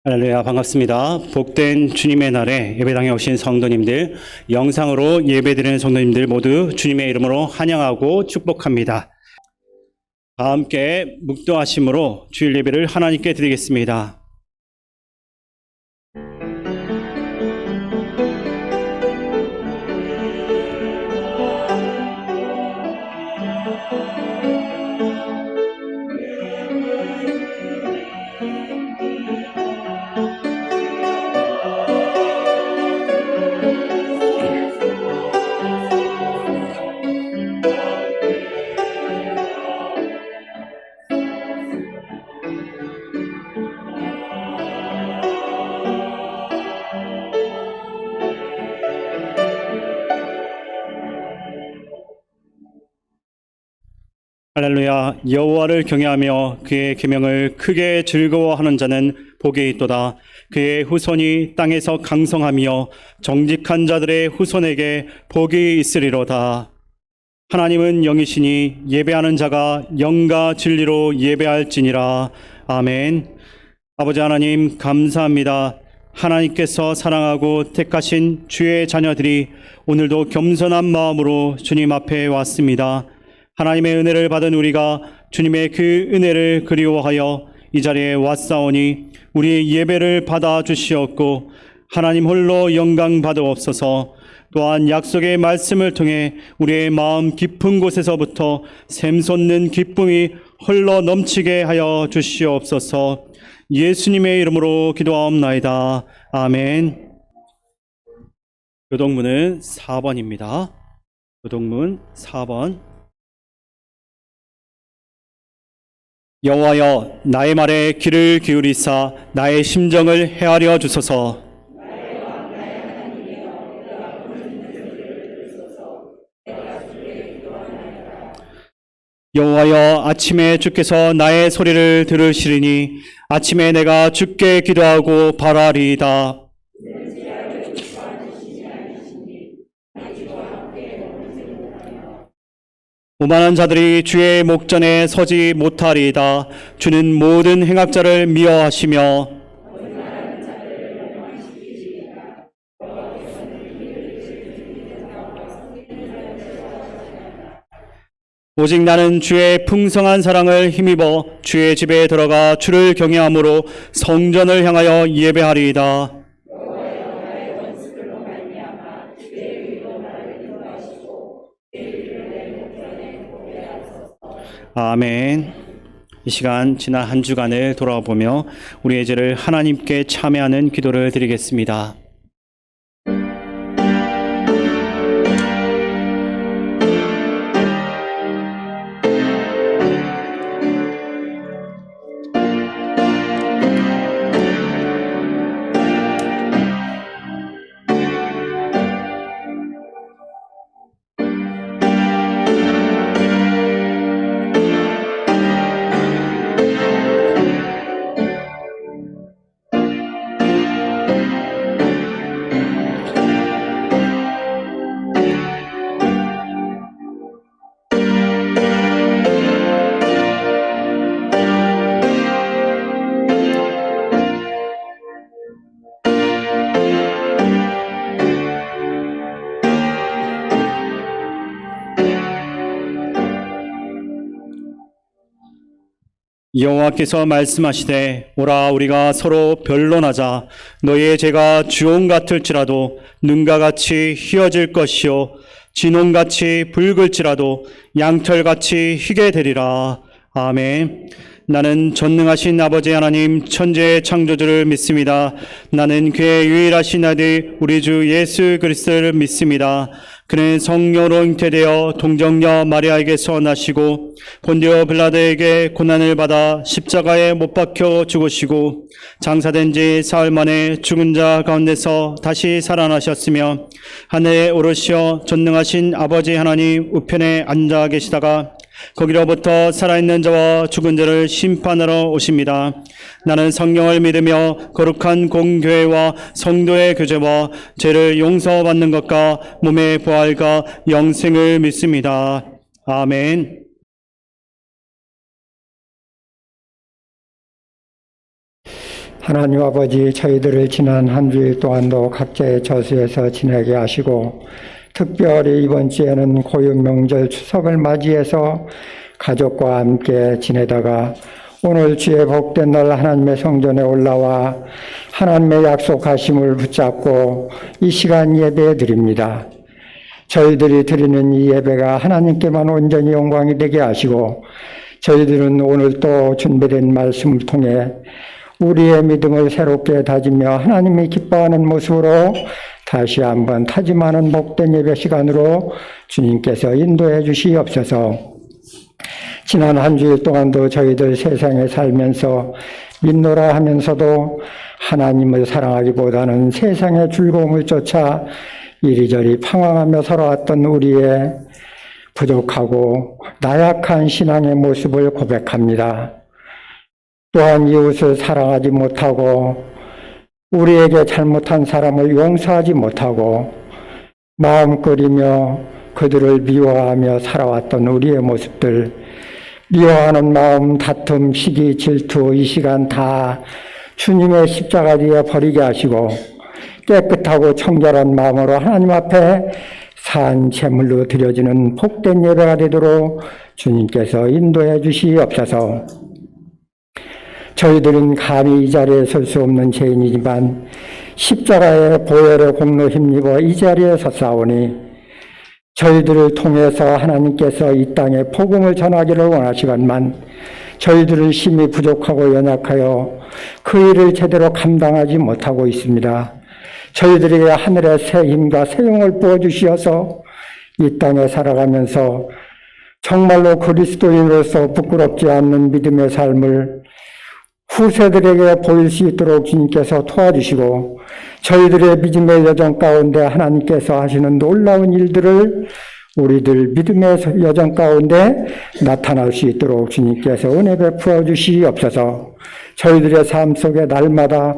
할렐루야, 반갑습니다. 복된 주님의 날에 예배당에 오신 성도님들, 영상으로 예배드리는 성도님들 모두 주님의 이름으로 환영하고 축복합니다. 다 함께 묵도하심으로 주일 예배를 하나님께 드리겠습니다. 할렐루야, 여호와를 경외하며 그의 계명을 크게 즐거워하는 자는 복이 있도다. 그의 후손이 땅에서 강성하며 정직한 자들의 후손에게 복이 있으리로다. 하나님은 영이시니 예배하는 자가 영과 진리로 예배할지니라. 아멘. 아버지 하나님, 감사합니다. 하나님께서 사랑하고 택하신 주의 자녀들이 오늘도 겸손한 마음으로 주님 앞에 왔습니다. 하나님의 은혜를 받은 우리가 주님의 그 은혜를 그리워하여 이 자리에 왔사오니 우리의 예배를 받아 주시옵고 하나님 홀로 영광 받으옵소서. 또한 약속의 말씀을 통해 우리의 마음 깊은 곳에서부터 샘솟는 기쁨이 흘러 넘치게 하여 주시옵소서. 예수님의 이름으로 기도하옵나이다. 아멘. 교동문은 4번입니다. 교동문 4번. 여호와여, 나의 말에 귀를 기울이사 나의 심정을 헤아려 주소서. 여호와여, 아침에 주께서 나의 소리를 들으시리니 아침에 내가 주께 기도하고 바라리이다. 오만한 자들이 주의 목전에 서지 못하리이다. 주는 모든 행악자를 미워하시며 오직 나는 주의 풍성한 사랑을 힘입어 주의 집에 들어가 주를 경외함으로 성전을 향하여 예배하리이다. 아멘. 이 시간 지난 한 주간을 돌아보며 우리의 죄를 하나님께 참회하는 기도를 드리겠습니다. 여호와께서 말씀하시되 오라 우리가 서로 변론하자. 너희의 죄가 주홍 같을지라도 눈과 같이 휘어질 것이요 진홍같이 붉을지라도 양털같이 희게 되리라. 아멘. 나는 전능하신 아버지 하나님 천지의 창조주를 믿습니다. 나는 그의 유일하신 아들 우리 주 예수 그리스도를 믿습니다. 그는 성령으로 잉태되어 동정녀 마리아에게서 나시고 본디오 빌라도에게 고난을 받아 십자가에 못 박혀 죽으시고 장사된 지 사흘 만에 죽은 자 가운데서 다시 살아나셨으며 하늘에 오르시어 전능하신 아버지 하나님 우편에 앉아 계시다가 거기로부터 살아있는 자와 죽은 자를 심판하러 오십니다. 나는 성령을 믿으며 거룩한 공교회와 성도의 교제와 죄를 용서받는 것과 몸의 부활과 영생을 믿습니다. 아멘. 하나님 아버지, 저희들을 지난 한 주일 동안도 각자의 저수에서 지내게 하시고, 특별히 이번 주에는 고유 명절 추석을 맞이해서 가족과 함께 지내다가 오늘 주의 복된 날 하나님의 성전에 올라와 하나님의 약속하심을 붙잡고 이 시간 예배 드립니다. 저희들이 드리는 이 예배가 하나님께만 온전히 영광이 되게 하시고, 저희들은 오늘 또 준비된 말씀을 통해 우리의 믿음을 새롭게 다지며 하나님이 기뻐하는 모습으로 다시 한번 타짐하는 복된 예배 시간으로 주님께서 인도해 주시옵소서. 지난 한 주일 동안도 저희들 세상에 살면서 믿노라 하면서도 하나님을 사랑하기보다는 세상의 즐거움을 쫓아 이리저리 방황하며 살아왔던 우리의 부족하고 나약한 신앙의 모습을 고백합니다. 또한 이웃을 사랑하지 못하고 우리에게 잘못한 사람을 용서하지 못하고 마음 끓이며 그들을 미워하며 살아왔던 우리의 모습들, 미워하는 마음, 다툼, 시기, 질투 이 시간 다 주님의 십자가 뒤에 버리게 하시고 깨끗하고 청결한 마음으로 하나님 앞에 산 제물로 드려지는 복된 예배가 되도록 주님께서 인도해 주시옵소서. 저희들은 감히 이 자리에 설 수 없는 죄인이지만 십자가의 보혈의 공로 힘입어 이 자리에 섰사오니 저희들을 통해서 하나님께서 이 땅에 복음을 전하기를 원하시건만 저희들은 심히 부족하고 연약하여 그 일을 제대로 감당하지 못하고 있습니다. 저희들에게 하늘의 새 힘과 새 영을 부어주시어서 이 땅에 살아가면서 정말로 그리스도인으로서 부끄럽지 않는 믿음의 삶을 후세들에게 보일 수 있도록 주님께서 도와주시고 저희들의 믿음의 여정 가운데 하나님께서 하시는 놀라운 일들을 우리들 믿음의 여정 가운데 나타날 수 있도록 주님께서 은혜 베풀어 주시옵소서. 저희들의 삶 속에 날마다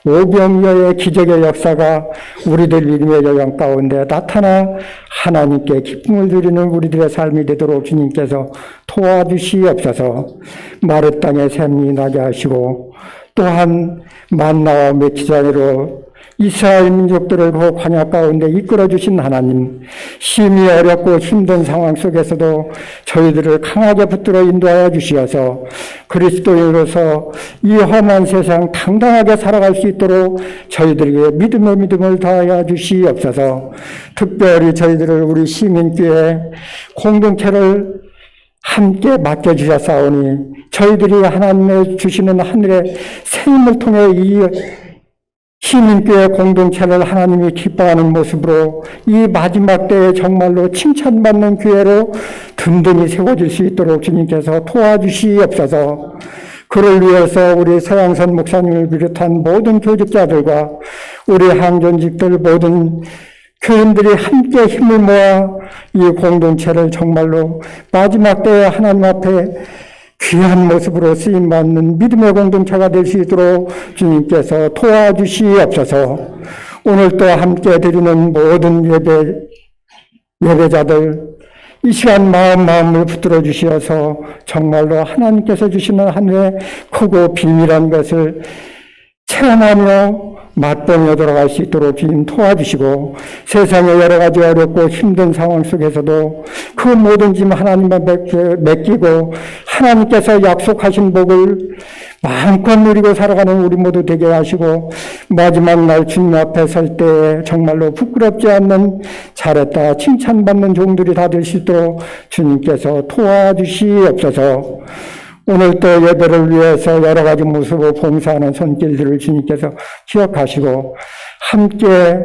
오병이어의 기적의 역사가 우리들 믿음의 여정 가운데 나타나 하나님께 기쁨을 드리는 우리들의 삶이 되도록 주님께서 도와주시옵소서. 마르 땅에 샘이 나게 하시고 또한 만나와 메기자로 이스라엘 민족들을 그 광야 가운데 이끌어 주신 하나님, 심히 어렵고 힘든 상황 속에서도 저희들을 강하게 붙들어 인도하여 주시어서 그리스도인으로서 이 험한 세상 당당하게 살아갈 수 있도록 저희들에게 믿음의 믿음을 더하여 주시옵소서. 특별히 저희들을 우리 시민교회 공동체를 함께 맡겨주셨사오니 저희들이 하나님의 주시는 하늘의 새 힘을 통해 이 시민교회 공동체를 하나님이 기뻐하는 모습으로 이 마지막 때에 정말로 칭찬받는 교회로 든든히 세워질 수 있도록 주님께서 도와주시옵소서. 그를 위해서 우리 서양선 목사님을 비롯한 모든 교직자들과 우리 항전직들 모든 교인들이 함께 힘을 모아 이 공동체를 정말로 마지막 때에 하나님 앞에 귀한 모습으로 쓰임받는 믿음의 공동체가 될 수 있도록 주님께서 도와주시옵소서. 오늘 또 함께 드리는 모든 예배자들 이 시간 마음을 붙들어 주시어서 정말로 하나님께서 주시는 하늘의 크고 비밀한 것을 체험하며 맛보며 돌아갈 수 있도록 주님 도와주시고 세상의 여러 가지 어렵고 힘든 상황 속에서도 그 모든 짐 하나님께 맡기고 하나님께서 약속하신 복을 마음껏 누리고 살아가는 우리 모두 되게 하시고 마지막 날 주님 앞에 설 때 정말로 부끄럽지 않는 잘했다 칭찬받는 종들이 다 될 수 있도록 주님께서 도와주시옵소서. 오늘 또 예배를 위해서 여러 가지 모습으로 봉사하는 손길들을 주님께서 기억하시고 함께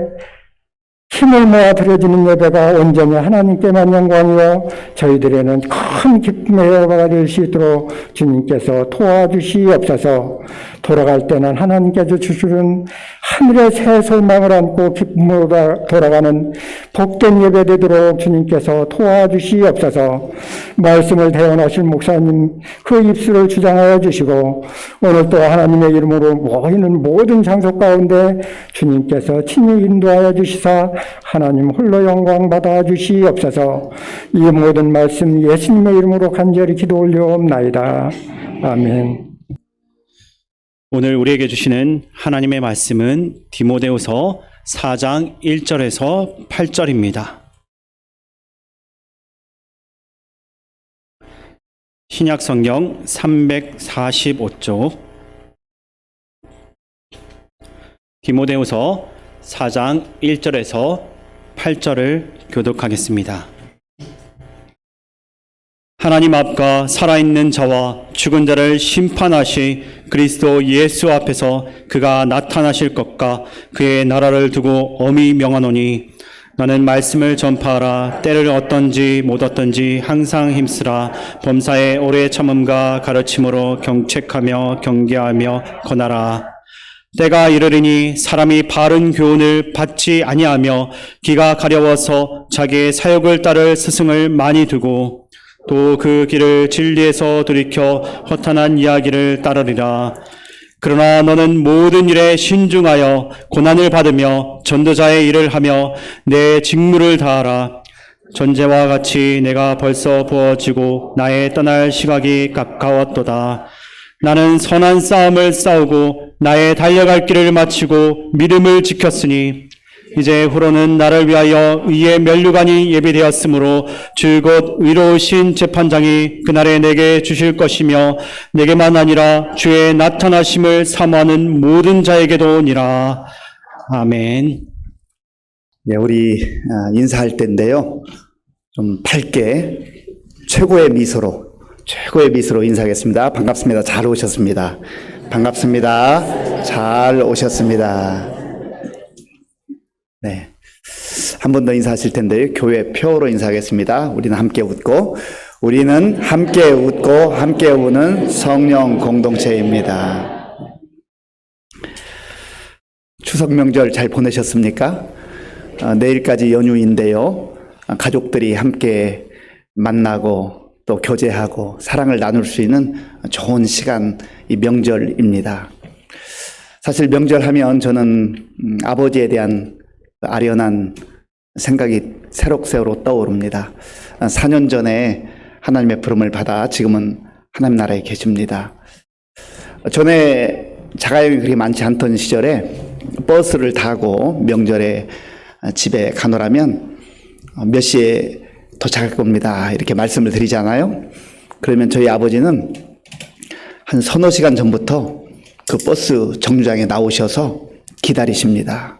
힘을 모아 드려지는 예배가 온전히 하나님께만 영광이요 저희들에는 큰 기쁨의 예배가 될 수 있도록 주님께서 도와주시옵소서. 돌아갈 때는 하나님께서 주시는 하늘의 새 소망을 안고 기쁨으로 돌아가는 복된 예배 되도록 주님께서 도와주시옵소서. 말씀을 대언하실 목사님 그 입술을 주장하여 주시고 오늘 또 하나님의 이름으로 모이는 모든 장소 가운데 주님께서 친히 인도하여 주시사 하나님 홀로 영광 받아 주시옵소서. 이 모든 말씀 예수님의 이름으로 간절히 기도 올려옵나이다. 아멘. 오늘 우리에게 주시는 하나님의 말씀은 디모데후서 4장 1절에서 8절입니다. 신약 성경 345쪽 디모데후서 4장 1절에서 8절을 교독하겠습니다. 하나님 앞과 살아있는 자와 죽은 자를 심판하시 그리스도 예수 앞에서 그가 나타나실 것과 그의 나라를 두고 엄히 명하노니 나는 말씀을 전파하라. 때를 얻든지 못 얻든지 항상 힘쓰라. 범사에 오래 참음과 가르침으로 경책하며 경계하며 권하라. 때가 이르리니 사람이 바른 교훈을 받지 아니하며 귀가 가려워서 자기의 사욕을 따를 스승을 많이 두고 또 그 길을 진리에서 돌이켜 허탄한 이야기를 따르리라. 그러나 너는 모든 일에 신중하여 고난을 받으며 전도자의 일을 하며 내 직무를 다하라. 전제와 같이 내가 벌써 부어지고 나의 떠날 시각이 가까웠도다. 나는 선한 싸움을 싸우고 나의 달려갈 길을 마치고 믿음을 지켰으니 이제 후로는 나를 위하여 의의 면류관이 예비되었으므로 주 곧 의로우신 재판장이 그날에 내게 주실 것이며 내게만 아니라 주의 나타나심을 사모하는 모든 자에게도니라. 아멘. 예, 우리 인사할 때인데요. 좀 밝게 최고의 미소로 인사하겠습니다. 반갑습니다. 잘 오셨습니다. 반갑습니다. 잘 오셨습니다. 네. 한 번 더 인사하실 텐데요. 교회 표로 인사하겠습니다. 우리는 함께 웃고 함께 우는 성령 공동체입니다. 추석 명절 잘 보내셨습니까? 내일까지 연휴인데요. 가족들이 함께 만나고 또 교제하고 사랑을 나눌 수 있는 좋은 시간, 이 명절입니다. 사실 명절하면 저는 아버지에 대한 아련한 생각이 새록새록 떠오릅니다. 4년 전에 하나님의 부름을 받아 지금은 하나님 나라에 계십니다. 전에 자가용이 그렇게 많지 않던 시절에 버스를 타고 명절에 집에 가노라면 몇 시에 도착할 겁니다. 이렇게 말씀을 드리잖아요. 그러면 저희 아버지는 한 서너 시간 전부터 그 버스 정류장에 나오셔서 기다리십니다.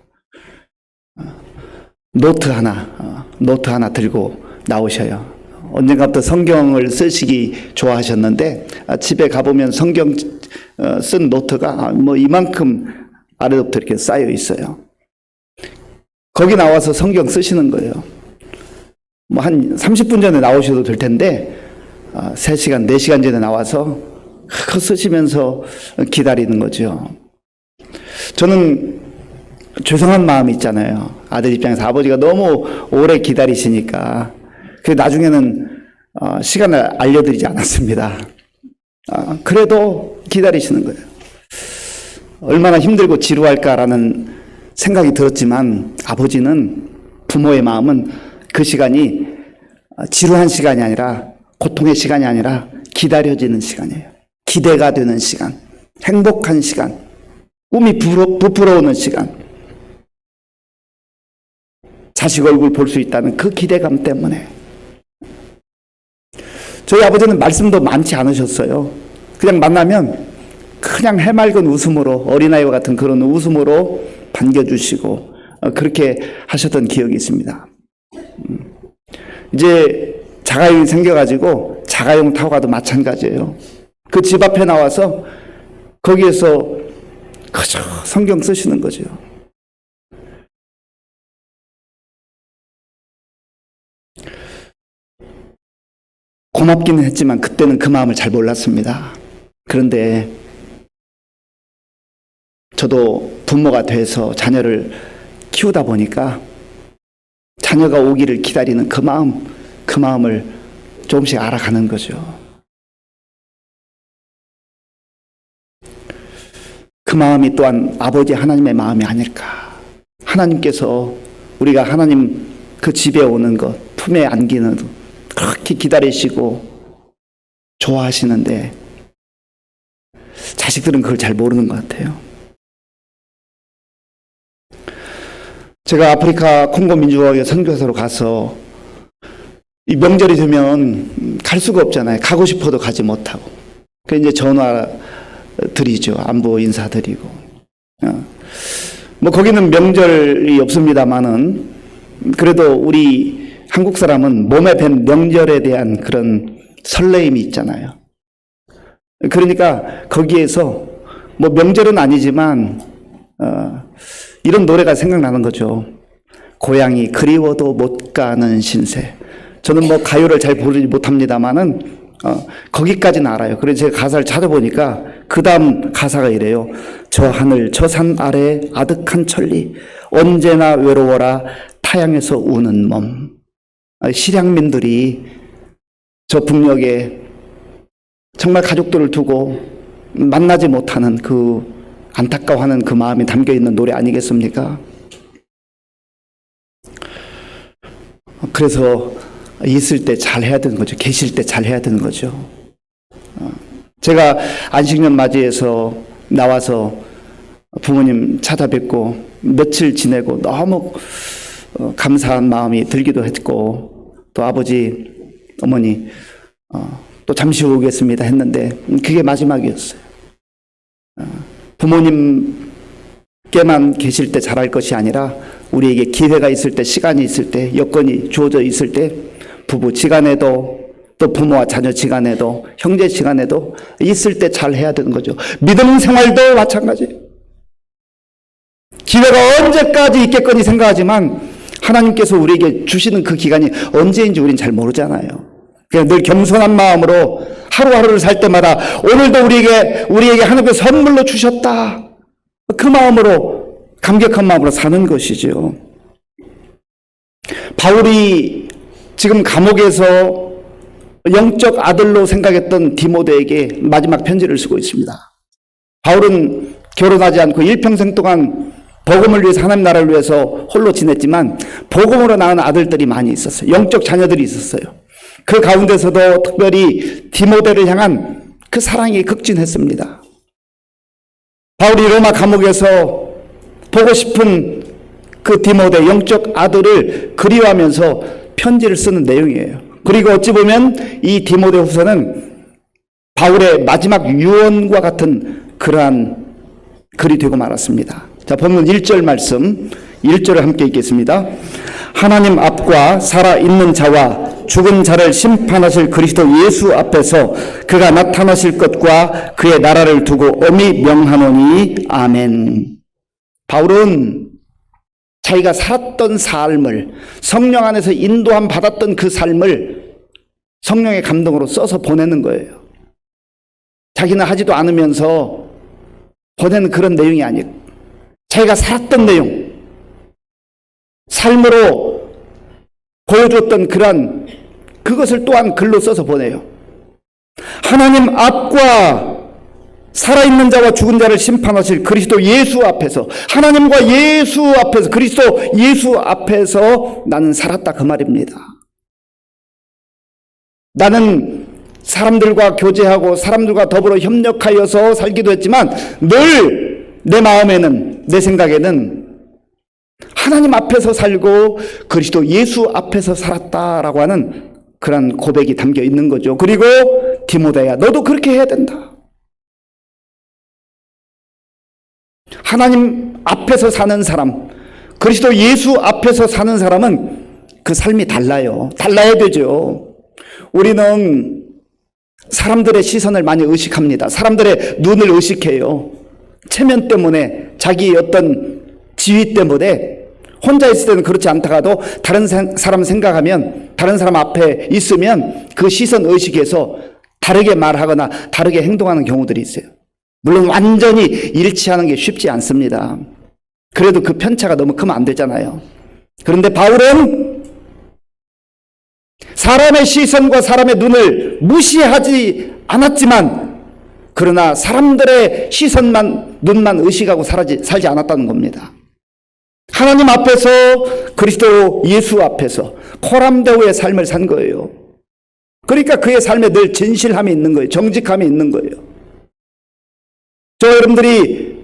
노트 하나 들고 나오셔요. 언젠가부터 성경을 쓰시기 좋아하셨는데 집에 가보면 성경 쓴 노트가 뭐 이만큼 아래부터 이렇게 쌓여 있어요. 거기 나와서 성경 쓰시는 거예요. 뭐 한 30분 전에 나오셔도 될 텐데 3시간, 4시간 전에 나와서 그거 쓰시면서 기다리는 거죠. 저는 죄송한 마음이 있잖아요. 아들 입장에서 아버지가 너무 오래 기다리시니까. 나중에는 시간을 알려드리지 않았습니다. 그래도 기다리시는 거예요. 얼마나 힘들고 지루할까라는 생각이 들었지만 아버지는, 부모의 마음은 그 시간이 지루한 시간이 아니라, 고통의 시간이 아니라 기다려지는 시간이에요. 기대가 되는 시간, 행복한 시간, 꿈이 부풀어오는 시간, 자식 얼굴 볼 수 있다는 그 기대감 때문에. 저희 아버지는 말씀도 많지 않으셨어요. 그냥 만나면 그냥 해맑은 웃음으로, 어린아이와 같은 그런 웃음으로 반겨주시고 그렇게 하셨던 기억이 있습니다. 이제 자가용이 생겨가지고 자가용 타고 가도 마찬가지예요. 그 집 앞에 나와서 거기에서 그저 성경 쓰시는 거죠. 고맙기는 했지만 그때는 그 마음을 잘 몰랐습니다. 그런데 저도 부모가 돼서 자녀를 키우다 보니까 자녀가 오기를 기다리는 그 마음을 조금씩 알아가는 거죠. 그 마음이 또한 아버지 하나님의 마음이 아닐까. 하나님께서 우리가 하나님 그 집에 오는 것, 품에 안기는 것 그렇게 기다리시고 좋아하시는데 자식들은 그걸 잘 모르는 것 같아요. 제가 아프리카 콩고 민주공화국에 선교사로 가서 이 명절이 되면 갈 수가 없잖아요. 가고 싶어도 가지 못하고. 그래서 이제 전화 드리죠. 안부 인사드리고. 뭐 거기는 명절이 없습니다만은 그래도 우리 한국 사람은 몸에 밴 명절에 대한 그런 설레임이 있잖아요. 그러니까 거기에서 뭐 명절은 아니지만 이런 노래가 생각나는 거죠. 고향이 그리워도 못 가는 신세. 저는 뭐 가요를 잘 부르지 못합니다만은 거기까지는 알아요. 그래서 제가 가사를 찾아보니까 그 다음 가사가 이래요. 저 하늘 저 산 아래 아득한 천리 언제나 외로워라 타향에서 우는 몸. 실향민들이 저 북녘에 정말 가족들을 두고 만나지 못하는 그 안타까워하는 그 마음이 담겨있는 노래 아니겠습니까? 그래서 있을 때 잘 해야 되는 거죠. 계실 때 잘 해야 되는 거죠. 제가 안식년 맞이해서 나와서 부모님 찾아뵙고 며칠 지내고 너무 감사한 마음이 들기도 했고 또 아버지, 어머니 또 잠시 후 오겠습니다 했는데 그게 마지막이었어요. 부모님께만 계실 때 잘할 것이 아니라 우리에게 기회가 있을 때, 시간이 있을 때, 여건이 주어져 있을 때 부부 지간에도 또 부모와 자녀 지간에도 형제 지간에도 있을 때 잘 해야 되는 거죠. 믿음 생활도 마찬가지예요. 기회가 언제까지 있겠거니 생각하지만 하나님께서 우리에게 주시는 그 기간이 언제인지 우리는 잘 모르잖아요. 그냥 늘 겸손한 마음으로 하루하루를 살 때마다 오늘도 우리에게 하나님께서 선물로 주셨다. 그 마음으로 감격한 마음으로 사는 것이죠. 바울이 지금 감옥에서 영적 아들로 생각했던 디모데에게 마지막 편지를 쓰고 있습니다. 바울은 결혼하지 않고 일평생 동안 복음을 위해서 하나님 나라를 위해서 홀로 지냈지만 복음으로 낳은 아들들이 많이 있었어요. 영적 자녀들이 있었어요. 그 가운데서도 특별히 디모데를 향한 그 사랑이 극진했습니다. 바울이 로마 감옥에서 보고 싶은 그 디모데 영적 아들을 그리워하면서 편지를 쓰는 내용이에요. 그리고 어찌 보면 이 디모데 후서는 바울의 마지막 유언과 같은 그러한 글이 되고 말았습니다. 자, 본문 1절 말씀 1절을 함께 읽겠습니다. 하나님 앞과 살아있는 자와 죽은 자를 심판하실 그리스도 예수 앞에서 그가 나타나실 것과 그의 나라를 두고 엄히 명하노니 아멘. 바울은 자기가 살았던 삶을 성령 안에서 인도함 받았던 그 삶을 성령의 감동으로 써서 보내는 거예요. 자기는 하지도 않으면서 보내는 그런 내용이 아니에요. 자기가 살았던 내용, 삶으로 보여줬던 그런 그것을 또한 글로 써서 보내요. 하나님 앞과 살아있는 자와 죽은 자를 심판하실 그리스도 예수 앞에서, 하나님과 예수 앞에서, 그리스도 예수 앞에서 나는 살았다 그 말입니다. 나는 사람들과 교제하고 사람들과 더불어 협력하여서 살기도 했지만 늘 내 마음에는, 내 생각에는 하나님 앞에서 살고 그리스도 예수 앞에서 살았다라고 하는 그런 고백이 담겨 있는 거죠. 그리고 디모데야, 너도 그렇게 해야 된다. 하나님 앞에서 사는 사람, 그리스도 예수 앞에서 사는 사람은 그 삶이 달라요. 달라야 되죠. 우리는 사람들의 시선을 많이 의식합니다. 사람들의 눈을 의식해요. 체면 때문에, 자기 어떤 지위 때문에. 혼자 있을 때는 그렇지 않다가도 다른 사람 생각하면, 다른 사람 앞에 있으면 그 시선 의식에서 다르게 말하거나 다르게 행동하는 경우들이 있어요. 물론 완전히 일치하는 게 쉽지 않습니다. 그래도 그 편차가 너무 크면 안 되잖아요. 그런데 바울은 사람의 시선과 사람의 눈을 무시하지 않았지만, 그러나 사람들의 시선만, 눈만 의식하고 살지 않았다는 겁니다. 하나님 앞에서, 그리스도 예수 앞에서 코람데오의 삶을 산 거예요. 그러니까 그의 삶에 늘 진실함이 있는 거예요. 정직함이 있는 거예요. 저 여러분들이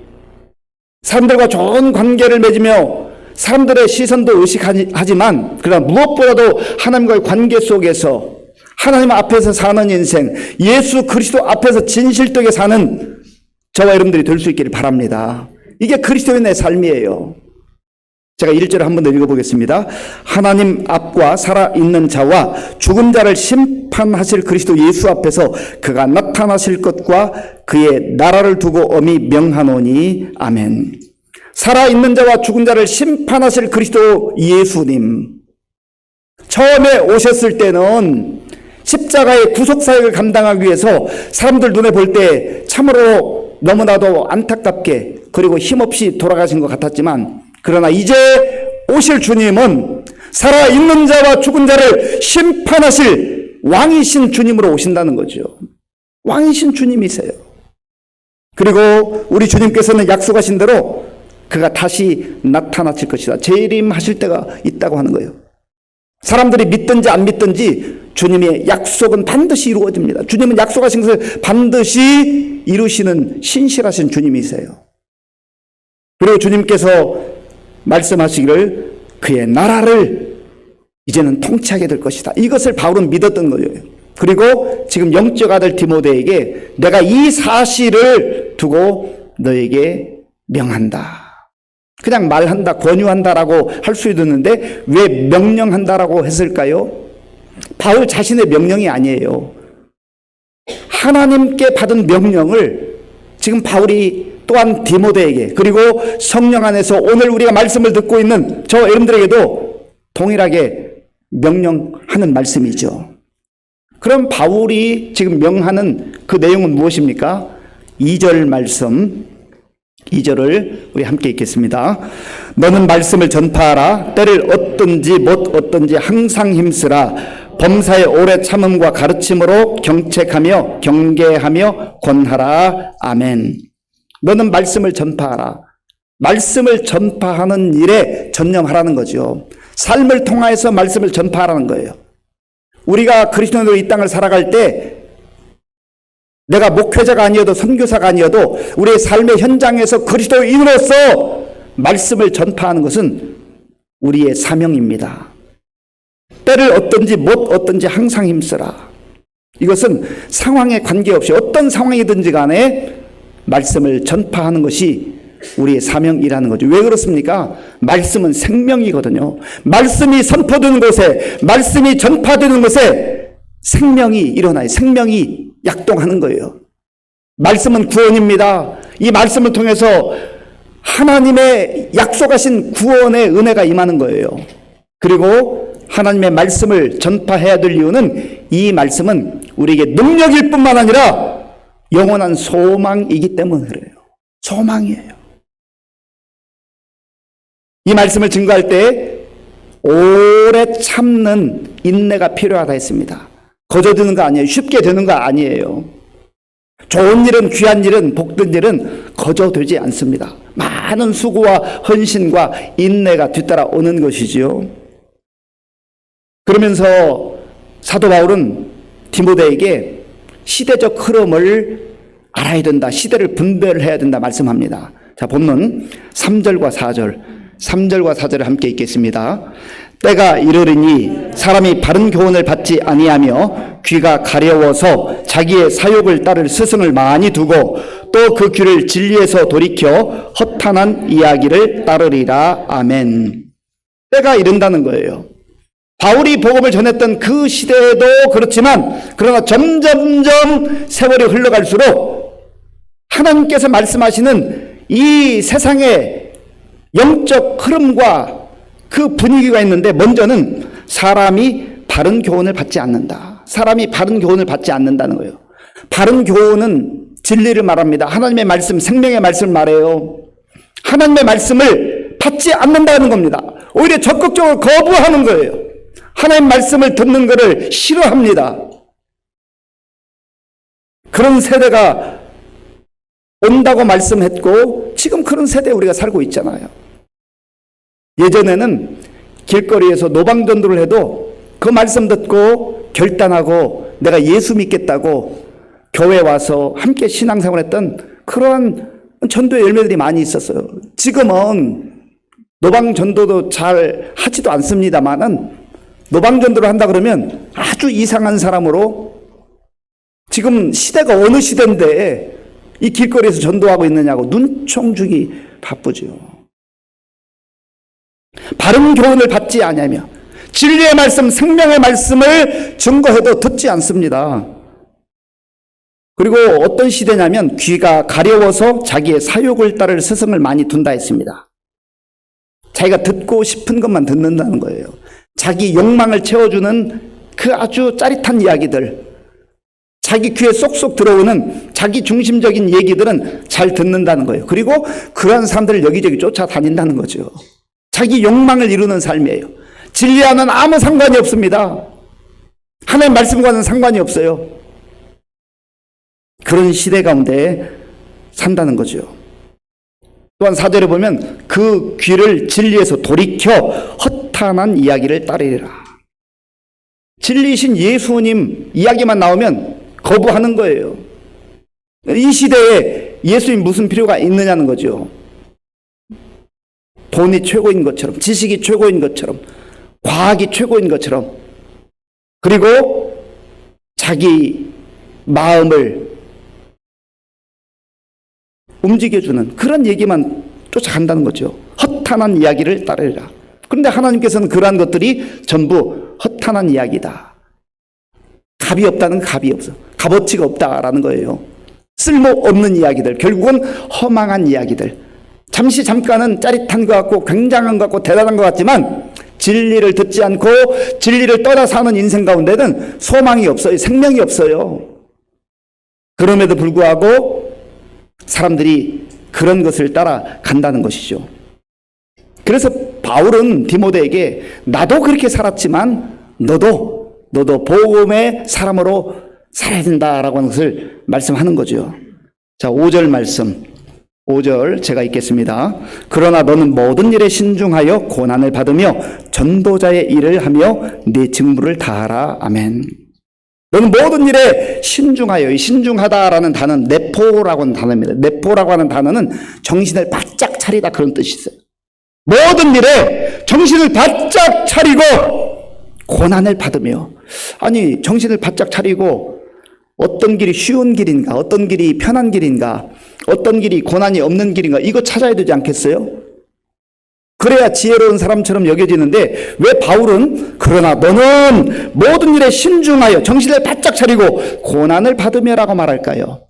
사람들과 좋은 관계를 맺으며 사람들의 시선도 의식하지만 그러나 무엇보다도 하나님과의 관계 속에서 하나님 앞에서 사는 인생, 예수 그리스도 앞에서 진실되게 사는 저와 여러분들이 될 수 있기를 바랍니다. 이게 그리스도인의 삶이에요. 제가 1절을 한번 더 읽어보겠습니다. 하나님 앞과 살아있는 자와 죽은 자를 심판하실 그리스도 예수 앞에서 그가 나타나실 것과 그의 나라를 두고 엄히 명하노니 아멘. 살아있는 자와 죽은 자를 심판하실 그리스도 예수님. 처음에 오셨을 때는 십자가의 구속사역을 감당하기 위해서 사람들 눈에 볼 때 참으로 너무나도 안타깝게 그리고 힘없이 돌아가신 것 같았지만 그러나 이제 오실 주님은 살아있는 자와 죽은 자를 심판하실 왕이신 주님으로 오신다는 거죠. 왕이신 주님이세요. 그리고 우리 주님께서는 약속하신 대로 그가 다시 나타나실 것이다. 재림하실 때가 있다고 하는 거예요. 사람들이 믿든지 안 믿든지 주님의 약속은 반드시 이루어집니다. 주님은 약속하신 것을 반드시 이루시는 신실하신 주님이세요. 그리고 주님께서 말씀하시기를 그의 나라를 이제는 통치하게 될 것이다. 이것을 바울은 믿었던 거예요. 그리고 지금 영적 아들 디모데에게 내가 이 사실을 두고 너에게 명한다. 그냥 말한다, 권유한다라고 할 수도 있는데 왜 명령한다라고 했을까요? 바울 자신의 명령이 아니에요. 하나님께 받은 명령을 지금 바울이 또한 디모데에게 그리고 성령 안에서 오늘 우리가 말씀을 듣고 있는 저 여러분들에게도 동일하게 명령하는 말씀이죠. 그럼 바울이 지금 명하는 그 내용은 무엇입니까? 2절 말씀 2절을 우리 함께 읽겠습니다. 너는 말씀을 전파하라. 때를 얻든지 못 얻든지 항상 힘쓰라. 범사의 오래 참음과 가르침으로 경책하며 경계하며 권하라. 아멘. 너는 말씀을 전파하라. 말씀을 전파하는 일에 전념하라는 거죠. 삶을 통하여서 말씀을 전파하라는 거예요. 우리가 그리스도인으로 이 땅을 살아갈 때 내가 목회자가 아니어도 선교사가 아니어도 우리의 삶의 현장에서 그리스도인으로서 말씀을 전파하는 것은 우리의 사명입니다. 때를 얻든지 못 얻든지 항상 힘쓰라. 이것은 상황에 관계없이 어떤 상황이든지 간에 말씀을 전파하는 것이 우리의 사명이라는 거죠. 왜 그렇습니까? 말씀은 생명이거든요. 말씀이 선포되는 곳에, 말씀이 전파되는 곳에 생명이 일어나요. 생명이 약동하는 거예요. 말씀은 구원입니다. 이 말씀을 통해서 하나님의 약속하신 구원의 은혜가 임하는 거예요. 그리고 하나님의 말씀을 전파해야 될 이유는 이 말씀은 우리에게 능력일 뿐만 아니라 영원한 소망이기 때문에 그래요. 소망이에요. 이 말씀을 증거할 때 오래 참는 인내가 필요하다 했습니다. 거저드는 거 아니에요. 쉽게 되는 거 아니에요. 좋은 일은, 귀한 일은, 복된 일은 거저되지 않습니다. 많은 수고와 헌신과 인내가 뒤따라 오는 것이지요. 그러면서 사도 바울은 디모데에게 시대적 흐름을 알아야 된다. 시대를 분별해야 된다 말씀합니다. 자, 본문 3절과 4절을 함께 읽겠습니다. 때가 이르리니 사람이 바른 교훈을 받지 아니하며 귀가 가려워서 자기의 사욕을 따를 스승을 많이 두고 또 그 귀를 진리에서 돌이켜 허탄한 이야기를 따르리라. 아멘. 때가 이른다는 거예요. 바울이 복음을 전했던 그 시대에도 그렇지만 그러나 점점점 세월이 흘러갈수록 하나님께서 말씀하시는 이 세상의 영적 흐름과 그 분위기가 있는데 먼저는 사람이 바른 교훈을 받지 않는다. 사람이 바른 교훈을 받지 않는다는 거예요. 바른 교훈은 진리를 말합니다. 하나님의 말씀, 생명의 말씀을 말해요. 하나님의 말씀을 받지 않는다는 겁니다. 오히려 적극적으로 거부하는 거예요. 하나님의 말씀을 듣는 것을 싫어합니다. 그런 세대가 온다고 말씀했고 지금 그런 세대에 우리가 살고 있잖아요. 예전에는 길거리에서 노방전도를 해도 그 말씀 듣고 결단하고 내가 예수 믿겠다고 교회 와서 함께 신앙생활했던 그러한 전도의 열매들이 많이 있었어요. 지금은 노방 전도도 잘 하지도 않습니다만은 노방 전도를 한다 그러면 아주 이상한 사람으로 지금 시대가 어느 시대인데 이 길거리에서 전도하고 있느냐고 눈총 주기 바쁘죠. 바른 교훈을 받지 아니하며 진리의 말씀, 생명의 말씀을 증거해도 듣지 않습니다. 그리고 어떤 시대냐면 귀가 가려워서 자기의 사욕을 따를 스승을 많이 둔다 했습니다. 자기가 듣고 싶은 것만 듣는다는 거예요. 자기 욕망을 채워주는 그 아주 짜릿한 이야기들, 자기 귀에 쏙쏙 들어오는 자기 중심적인 얘기들은 잘 듣는다는 거예요. 그리고 그러한 사람들을 여기저기 쫓아다닌다는 거죠. 자기 욕망을 이루는 삶이에요. 진리와는 아무 상관이 없습니다. 하나님 말씀과는 상관이 없어요. 그런 시대 가운데 산다는 거죠. 또한 4절에 보면 그 귀를 진리에서 돌이켜 허탄한 이야기를 따르리라. 진리이신 예수님 이야기만 나오면 거부하는 거예요. 이 시대에 예수님 무슨 필요가 있느냐는 거죠. 돈이 최고인 것처럼, 지식이 최고인 것처럼, 과학이 최고인 것처럼, 그리고 자기 마음을 움직여주는 그런 얘기만 쫓아간다는 거죠. 허탄한 이야기를 따르리라. 그런데 하나님께서는 그러한 것들이 전부 허탄한 이야기다. 값이 없다는 값이 없어. 값어치가 없다라는 거예요. 쓸모없는 이야기들, 결국은 허망한 이야기들. 잠깐은 짜릿한 것 같고 굉장한 것 같고 대단한 것 같지만 진리를 듣지 않고 진리를 떠나 사는 인생 가운데는 소망이 없어요. 생명이 없어요. 그럼에도 불구하고 사람들이 그런 것을 따라 간다는 것이죠. 그래서 바울은 디모데에게 나도 그렇게 살았지만 너도 복음의 사람으로 살아야 된다라고 하는 것을 말씀하는 거죠. 자, 5절 말씀. 5절 제가 읽겠습니다. 그러나 너는 모든 일에 신중하여 고난을 받으며 전도자의 일을 하며 네 직무를 다하라. 아멘. 너는 모든 일에 신중하여. 신중하다라는 단어는 네포라고 하는 단어입니다. 네포라고 하는 단어는 정신을 바짝 차리다 그런 뜻이 있어요. 모든 일에 정신을 바짝 차리고 고난을 받으며. 아니, 정신을 바짝 차리고 어떤 길이 쉬운 길인가, 어떤 길이 편한 길인가, 어떤 길이 고난이 없는 길인가, 이거 찾아야 되지 않겠어요? 그래야 지혜로운 사람처럼 여겨지는데 왜 바울은 그러나 너는 모든 일에 신중하여 정신을 바짝 차리고 고난을 받으며라고 말할까요?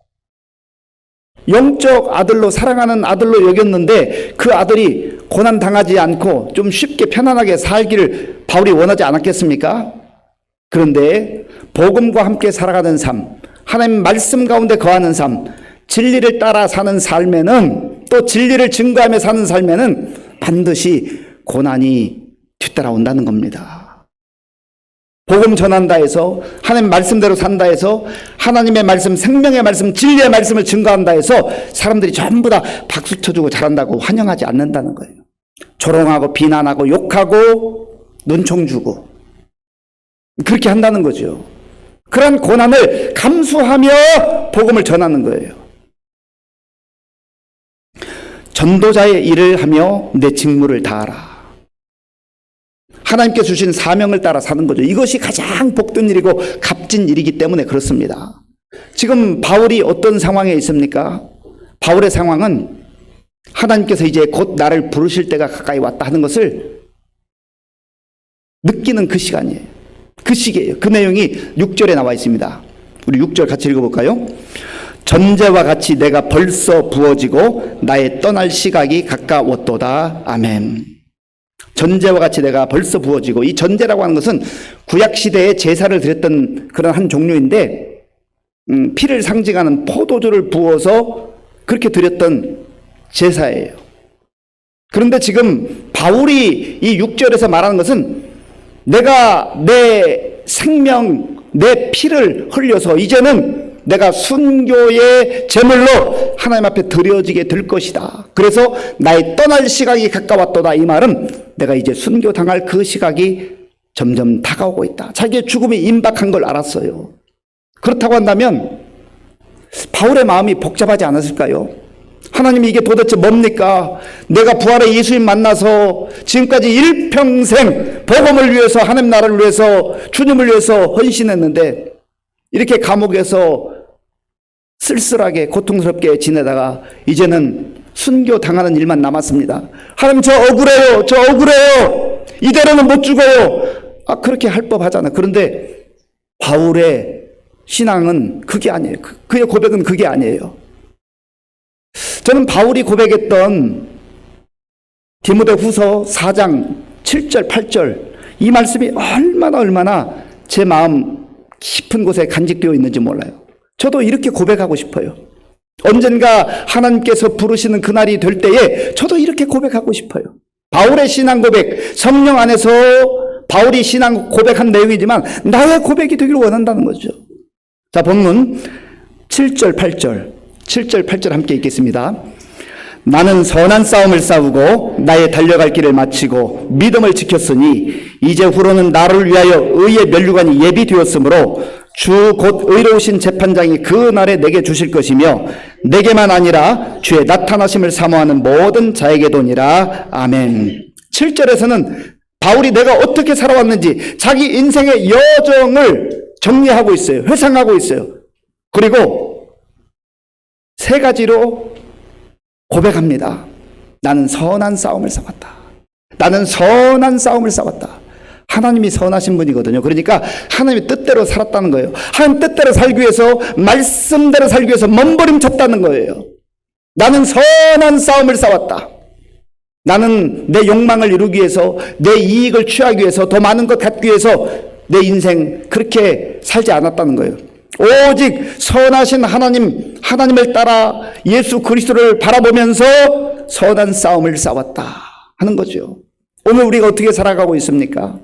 영적 아들로 사랑하는 아들로 여겼는데 그 아들이 고난 당하지 않고 좀 쉽게 편안하게 살기를 바울이 원하지 않았겠습니까? 그런데 복음과 함께 살아가는 삶, 하나님 말씀 가운데 거하는 삶, 진리를 따라 사는 삶에는, 또 진리를 증거하며 사는 삶에는 반드시 고난이 뒤따라온다는 겁니다. 복음 전한다 해서, 하나님 말씀대로 산다 해서, 하나님의 말씀, 생명의 말씀, 진리의 말씀을 증거한다 해서 사람들이 전부 다 박수 쳐주고 잘한다고 환영하지 않는다는 거예요. 조롱하고 비난하고 욕하고 눈총 주고 그렇게 한다는 거죠. 그런 고난을 감수하며 복음을 전하는 거예요. 전도자의 일을 하며 내 직무를 다하라. 하나님께 주신 사명을 따라 사는 거죠. 이것이 가장 복된 일이고 값진 일이기 때문에 그렇습니다. 지금 바울이 어떤 상황에 있습니까? 바울의 상황은 하나님께서 이제 곧 나를 부르실 때가 가까이 왔다 하는 것을 느끼는 그 시간이에요. 그 시기예요. 그 내용이 6절에 나와 있습니다. 우리 6절 같이 읽어볼까요? 전제와 같이 내가 벌써 부어지고 나의 떠날 시각이 가까웠도다. 아멘. 전제와 같이 내가 벌써 부어지고, 이 전제라고 하는 것은 구약시대에 제사를 드렸던 그런 한 종류인데 피를 상징하는 포도주를 부어서 그렇게 드렸던 제사예요. 그런데 지금 바울이 이 6절에서 말하는 것은 내가 내 생명, 내 피를 흘려서 이제는 내가 순교의 제물로 하나님 앞에 드려지게 될 것이다. 그래서 나의 떠날 시각이 가까웠도다. 이 말은 내가 이제 순교당할 그 시각이 점점 다가오고 있다. 자기의 죽음이 임박한 걸 알았어요. 그렇다고 한다면 바울의 마음이 복잡하지 않았을까요? 하나님 이게 도대체 뭡니까? 내가 부활의 예수님 만나서 지금까지 일평생 복음을 위해서 하나님 나라를 위해서 주님을 위해서 헌신했는데 이렇게 감옥에서 쓸쓸하게 고통스럽게 지내다가 이제는 순교 당하는 일만 남았습니다. 하나님 저 억울해요. 저 억울해요. 이대로는 못 죽어요. 그렇게 할 법하잖아요. 그런데 바울의 신앙은 그게 아니에요. 그의 고백은 그게 아니에요. 저는 바울이 고백했던 디모데후서 4장 7절 8절 이 말씀이 얼마나 제 마음 깊은 곳에 간직되어 있는지 몰라요. 저도 이렇게 고백하고 싶어요. 언젠가 하나님께서 부르시는 그날이 될 때에 저도 이렇게 고백하고 싶어요. 바울의 신앙 고백, 성령 안에서 바울이 신앙 고백한 내용이지만 나의 고백이 되기를 원한다는 거죠. 자, 본문 7절 8절 함께 읽겠습니다. 나는 선한 싸움을 싸우고 나의 달려갈 길을 마치고 믿음을 지켰으니 이제 후로는 나를 위하여 의의 면류관이 예비되었으므로 주 곧 의로우신 재판장이 그 날에 내게 주실 것이며 내게만 아니라 주의 나타나심을 사모하는 모든 자에게도니라. 아멘. 7절에서는 바울이 내가 어떻게 살아왔는지 자기 인생의 여정을 정리하고 있어요. 회상하고 있어요. 그리고 세 가지로 고백합니다. 나는 선한 싸움을 싸웠다. 나는 선한 싸움을 싸웠다. 하나님이 선하신 분이거든요. 그러니까 하나님의 뜻대로 살았다는 거예요. 하나님 뜻대로 살기 위해서, 말씀대로 살기 위해서 몸부림쳤다는 거예요. 나는 선한 싸움을 싸웠다. 나는 내 욕망을 이루기 위해서, 내 이익을 취하기 위해서, 더 많은 것 갖기 위해서 내 인생 그렇게 살지 않았다는 거예요. 오직 선하신 하나님을 따라 예수 그리스도를 바라보면서 선한 싸움을 싸웠다 하는 거죠. 오늘 우리가 어떻게 살아가고 있습니까?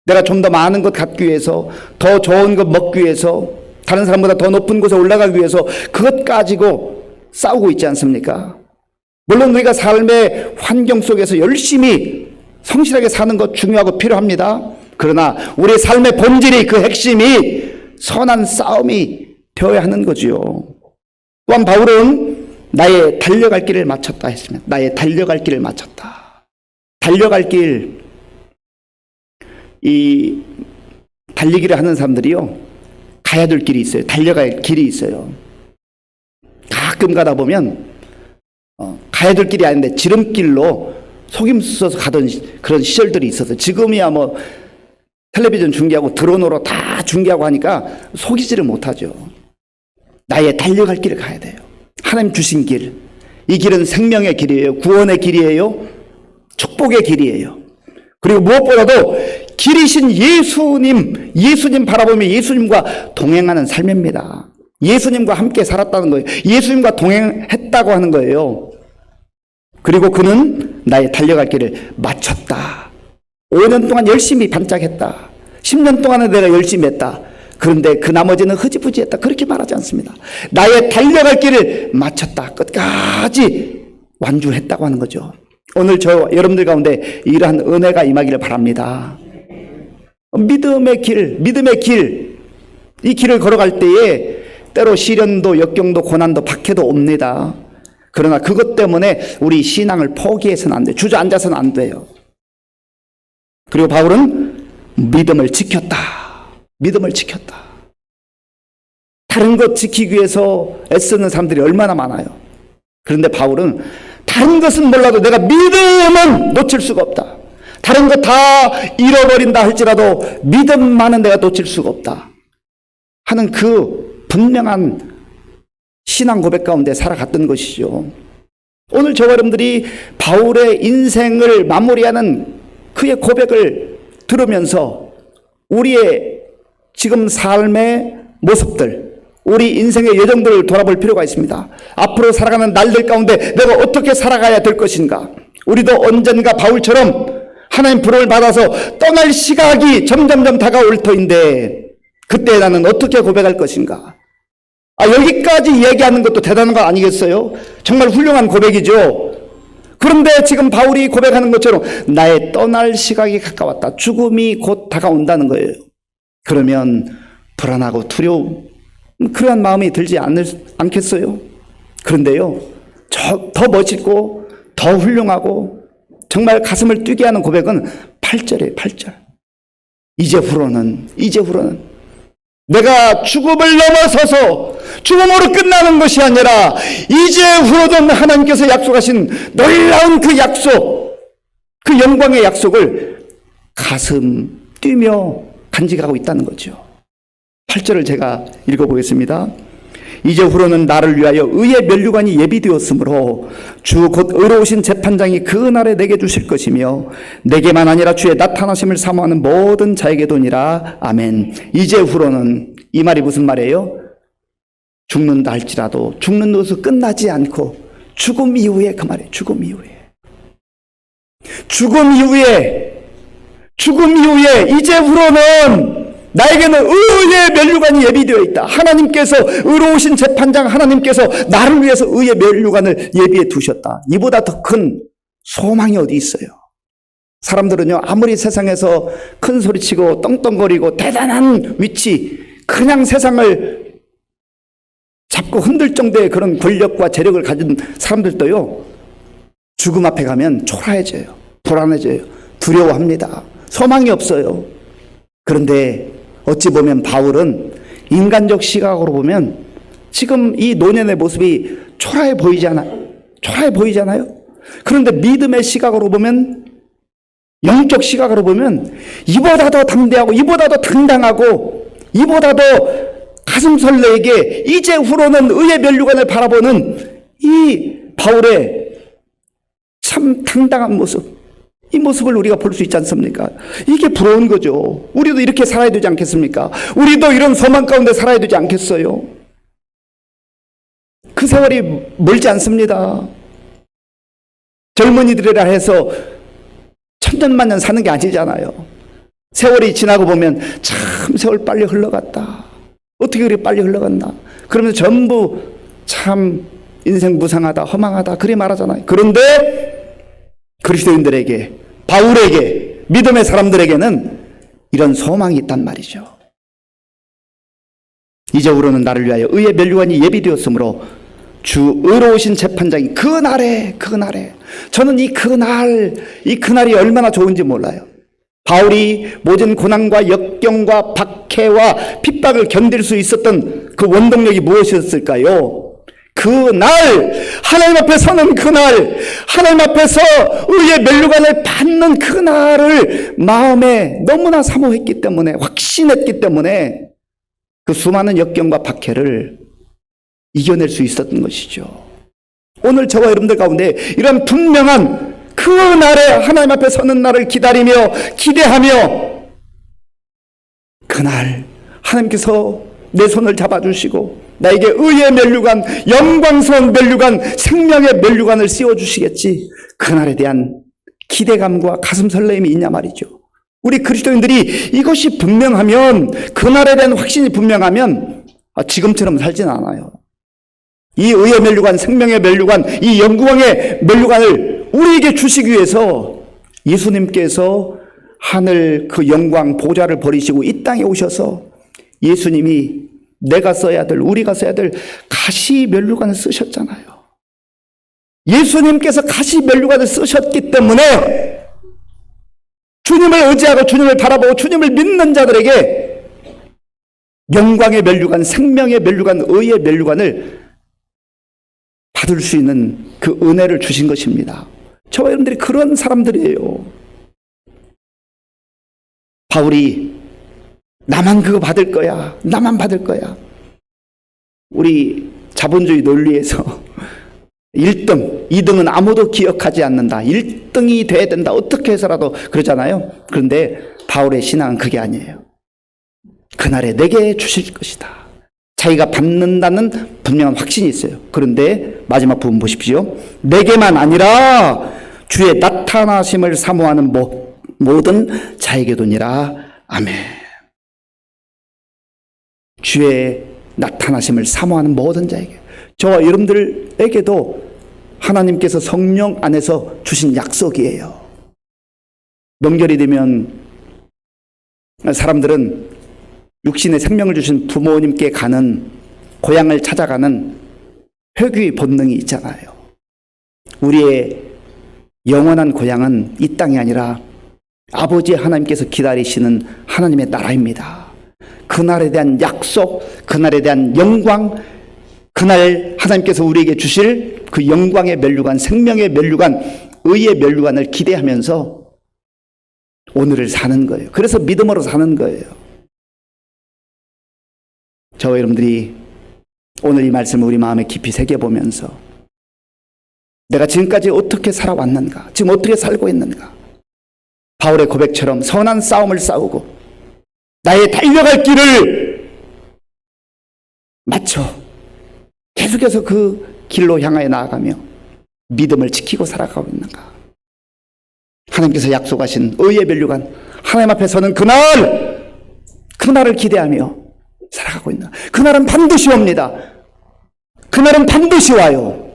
내가 좀 더 많은 것 갖기 위해서, 더 좋은 것 먹기 위해서, 다른 사람보다 더 높은 곳에 올라가기 위해서 그것 가지고 싸우고 있지 않습니까? 물론 우리가 삶의 환경 속에서 열심히 성실하게 사는 것 중요하고 필요합니다. 그러나 우리 삶의 본질이, 그 핵심이 선한 싸움이 되어야 하는 거지요. 또한 바울은 나의 달려갈 길을 마쳤다 했습니다. 나의 달려갈 길을 마쳤다. 달려갈 길, 이 달리기를 하는 사람들이요, 가야 될 길이 있어요. 달려갈 길이 있어요. 가끔 가다 보면 가야 될 길이 아닌데 지름길로 속임수서 가던 그런 시절들이 있었어요. 지금이야 뭐 텔레비전 중계하고 드론으로 다 중계하고 하니까 속이지를 못하죠. 나의 달려갈 길을 가야 돼요. 하나님 주신 길, 이 길은 생명의 길이에요. 구원의 길이에요. 축복의 길이에요. 그리고 무엇보다도 길이신 예수님 바라보며 예수님과 동행하는 삶입니다. 예수님과 함께 살았다는 거예요. 예수님과 동행했다고 하는 거예요. 그리고 그는 나의 달려갈 길을 마쳤다. 5년 동안 열심히 반짝했다. 10년 동안은 내가 열심히 했다. 그런데 그 나머지는 흐지부지했다. 그렇게 말하지 않습니다. 나의 달려갈 길을 마쳤다. 끝까지 완주했다고 하는 거죠. 오늘 여러분들 가운데 이러한 은혜가 임하기를 바랍니다. 믿음의 길, 이 길을 걸어갈 때에 때로 시련도 역경도 고난도 박해도 옵니다. 그러나 그것 때문에 우리 신앙을 포기해서는 안 돼요. 주저앉아서는 안 돼요. 그리고 바울은 믿음을 지켰다. 믿음을 지켰다. 다른 것 지키기 위해서 애쓰는 사람들이 얼마나 많아요. 그런데 바울은 다른 것은 몰라도 내가 믿음은 놓칠 수가 없다. 다른 것 다 잃어버린다 할지라도 믿음만은 내가 놓칠 수가 없다 하는 그 분명한 신앙 고백 가운데 살아갔던 것이죠. 오늘 저와 여러분들이 바울의 인생을 마무리하는 그의 고백을 들으면서 우리의 지금 삶의 모습들, 우리 인생의 여정들을 돌아볼 필요가 있습니다. 앞으로 살아가는 날들 가운데 내가 어떻게 살아가야 될 것인가. 우리도 언젠가 바울처럼 하나님 부름을 받아서 떠날 시각이 점점점 다가올 터인데 그때 나는 어떻게 고백할 것인가. 여기까지 얘기하는 것도 대단한 거 아니겠어요? 정말 훌륭한 고백이죠. 그런데 지금 바울이 고백하는 것처럼 나의 떠날 시각이 가까웠다. 죽음이 곧 다가온다는 거예요. 그러면 불안하고 두려움, 그러한 마음이 들지 않겠어요? 그런데요, 더 멋있고 더 훌륭하고 정말 가슴을 뛰게 하는 고백은 8절이에요. 8절. 이제 후로는 내가 죽음을 넘어서서 죽음으로 끝나는 것이 아니라 이제 후로는 하나님께서 약속하신 놀라운 그 약속, 그 영광의 약속을 가슴 뛰며 간직하고 있다는 거죠. 8절을 제가 읽어보겠습니다. 이제 후로는 나를 위하여 의의 면류관이 예비되었으므로 주 곧 의로우신 재판장이 그 날에 내게 주실 것이며 내게만 아니라 주의 나타나심을 사모하는 모든 자에게도니라. 아멘. 이제 후로는, 이 말이 무슨 말이에요? 죽는다 할지라도 죽는 것으로 끝나지 않고 죽음 이후에, 그 말이에요. 죽음 이후에 이제 후로는 나에게는 의의 면류관이 예비되어 있다. 하나님께서, 의로우신 재판장 하나님께서 나를 위해서 의의 면류관을 예비해 두셨다. 이보다 더 큰 소망이 어디 있어요? 사람들은요, 아무리 세상에서 큰 소리치고 떵떵거리고 대단한 위치, 그냥 세상을 잡고 흔들 정도의 그런 권력과 재력을 가진 사람들도요, 죽음 앞에 가면 초라해져요. 불안해져요. 두려워합니다. 소망이 없어요. 그런데 어찌 보면 바울은 인간적 시각으로 보면 지금 이 노년의 모습이 초라해 보이잖아요. 그런데 믿음의 시각으로 보면, 영적 시각으로 보면 이보다 더 담대하고 이보다 더 당당하고 이보다 더 가슴 설레게 이제 후로는 의의 면류관을 바라보는 이 바울의 참 당당한 모습, 이 모습을 우리가 볼 수 있지 않습니까? 이게 부러운 거죠. 우리도 이렇게 살아야 되지 않겠습니까? 우리도 이런 소망 가운데 살아야 되지 않겠어요? 그 세월이 멀지 않습니다. 젊은이들이라 해서 천년만년 사는 게 아니잖아요. 세월이 지나고 보면 참 세월 빨리 흘러갔다. 어떻게 그렇게 빨리 흘러갔나? 그러면서 전부 참 인생 무상하다, 허망하다, 그래 말하잖아요. 그런데 그리스도인들에게, 바울에게, 믿음의 사람들에게는 이런 소망이 있단 말이죠. 이제후로는 나를 위하여 의의 면류관이 예비되었으므로 주 의로우신 재판장이 그 날에 저는 이 그날이 얼마나 좋은지 몰라요. 바울이 모든 고난과 역경과 박해와 핍박을 견딜 수 있었던 그 원동력이 무엇이었을까요? 그날, 하나님 앞에 서는 그날, 하나님 앞에서 의의 면류관을 받는 그날을 마음에 너무나 사모했기 때문에, 확신했기 때문에 그 수많은 역경과 박해를 이겨낼 수 있었던 것이죠. 오늘 저와 여러분들 가운데 이런 분명한 그 날에 하나님 앞에 서는 날을 기다리며 기대하며, 그날 하나님께서 내 손을 잡아주시고 나에게 의의 면류관, 영광스러운 면류관, 생명의 면류관을 씌워주시겠지, 그날에 대한 기대감과 가슴 설레임이 있냐 말이죠. 우리 그리스도인들이 이것이 분명하면, 그날에 대한 확신이 분명하면 지금처럼 살진 않아요. 이 의의 면류관, 생명의 면류관, 이 영광의 면류관을 우리에게 주시기 위해서 예수님께서 하늘 그 영광 보좌를 버리시고 이 땅에 오셔서 예수님이 내가 써야 될, 우리가 써야 될 가시 면류관을 쓰셨잖아요. 예수님께서 가시 면류관을 쓰셨기 때문에 주님을 의지하고 주님을 바라보고 주님을 믿는 자들에게 영광의 면류관, 생명의 면류관, 의의 면류관을 받을 수 있는 그 은혜를 주신 것입니다. 저와 여러분들이 그런 사람들이에요. 바울이 나만 그거 받을 거야, 나만 받을 거야. 우리 자본주의 논리에서 1등, 2등은 아무도 기억하지 않는다. 1등이 돼야 된다. 어떻게 해서라도 그러잖아요. 그런데 바울의 신앙은 그게 아니에요. 그날에 내게 주실 것이다. 자기가 받는다는 분명한 확신이 있어요. 그런데 마지막 부분 보십시오. 내게만 아니라 주의 나타나심을 사모하는 모든 자에게도니라. 아멘. 주의 나타나심을 사모하는 모든 자에게, 저와 여러분들에게도 하나님께서 성령 안에서 주신 약속이에요. 명절이 되면 사람들은 육신의 생명을 주신 부모님께 가는, 고향을 찾아가는 회귀의 본능이 있잖아요. 우리의 영원한 고향은 이 땅이 아니라 아버지 하나님께서 기다리시는 하나님의 나라입니다. 그날에 대한 약속, 그날에 대한 영광, 그날 하나님께서 우리에게 주실 그 영광의 면류관, 생명의 면류관, 의의 면류관을 기대하면서 오늘을 사는 거예요. 그래서 믿음으로 사는 거예요. 저와 여러분들이 오늘 이 말씀을 우리 마음에 깊이 새겨보면서 내가 지금까지 어떻게 살아왔는가, 지금 어떻게 살고 있는가, 바울의 고백처럼 선한 싸움을 싸우고 나의 달려갈 길을 맞춰 계속해서 그 길로 향하여 나아가며 믿음을 지키고 살아가고 있는가. 하나님께서 약속하신 의의 면류관, 하나님 앞에 서는 그날을 기대하며 살아가고 있는, 그날은 반드시 옵니다. 그날은 반드시 와요.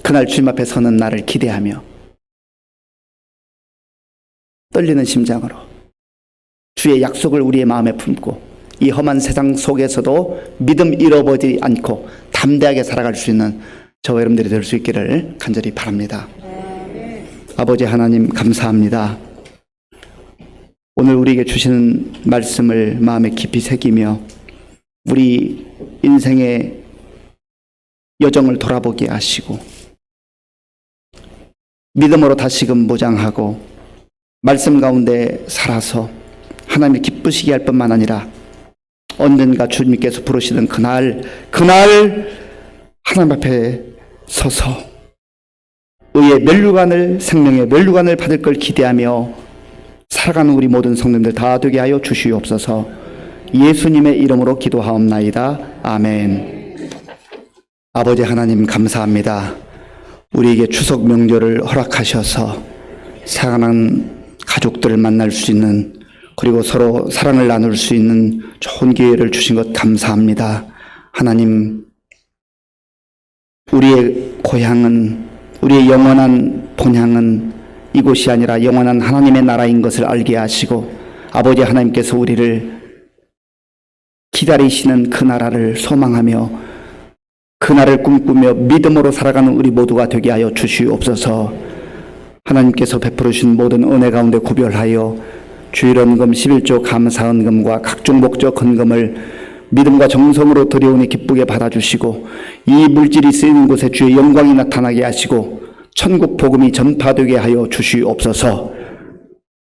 그날 주님 앞에 서는 날을 기대하며 떨리는 심장으로 주의 약속을 우리의 마음에 품고 이 험한 세상 속에서도 믿음 잃어버리지 않고 담대하게 살아갈 수 있는 저와 여러분들이 될 수 있기를 간절히 바랍니다. 아버지 하나님 감사합니다. 오늘 우리에게 주시는 말씀을 마음에 깊이 새기며 우리 인생의 여정을 돌아보게 하시고 믿음으로 다시금 무장하고 말씀 가운데 살아서 하나님을 기쁘시게 할 뿐만 아니라 언젠가 주님께서 부르시는 그날 하나님 앞에 서서 의의 면류관을, 생명의 면류관을 받을 걸 기대하며 살아가는 우리 모든 성도님들 다 되게 하여 주시옵소서. 예수님의 이름으로 기도하옵나이다. 아멘. 아버지 하나님 감사합니다. 우리에게 추석 명절을 허락하셔서 사랑하는 가족들을 만날 수 있는, 그리고 서로 사랑을 나눌 수 있는 좋은 기회를 주신 것 감사합니다. 하나님, 우리의 고향은, 우리의 영원한 본향은 이곳이 아니라 영원한 하나님의 나라인 것을 알게 하시고 아버지 하나님께서 우리를 기다리시는 그 나라를 소망하며 그 날을 꿈꾸며 믿음으로 살아가는 우리 모두가 되게 하여 주시옵소서. 하나님께서 베풀으신 모든 은혜 가운데 구별하여 주일헌금 11조 감사헌금과 각종 목적 헌금을 믿음과 정성으로 드려오니 기쁘게 받아주시고 이 물질이 쓰이는 곳에 주의 영광이 나타나게 하시고 천국 복음이 전파되게 하여 주시옵소서.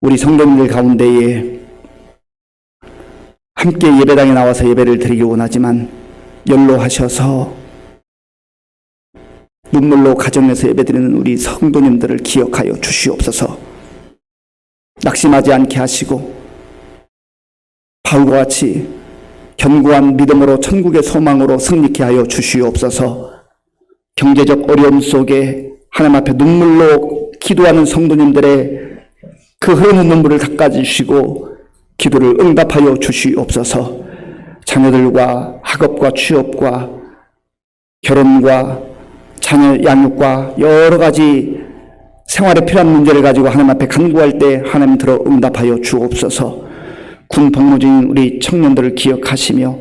우리 성도님들 가운데에 함께 예배당에 나와서 예배를 드리기 원하지만 연로하셔서 눈물로 가정에서 예배드리는 우리 성도님들을 기억하여 주시옵소서. 낙심하지 않게 하시고 바울과 같이 견고한 믿음으로 천국의 소망으로 승리케 하여 주시옵소서. 경제적 어려움 속에 하나님 앞에 눈물로 기도하는 성도님들의 그 흐르는 눈물을 닦아주시고 기도를 응답하여 주시옵소서. 자녀들과 학업과 취업과 결혼과 자녀 양육과 여러 가지 생활에 필요한 문제를 가지고 하나님 앞에 간구할 때 하나님 들어 응답하여 주옵소서. 군 복무 중인 우리 청년들을 기억하시며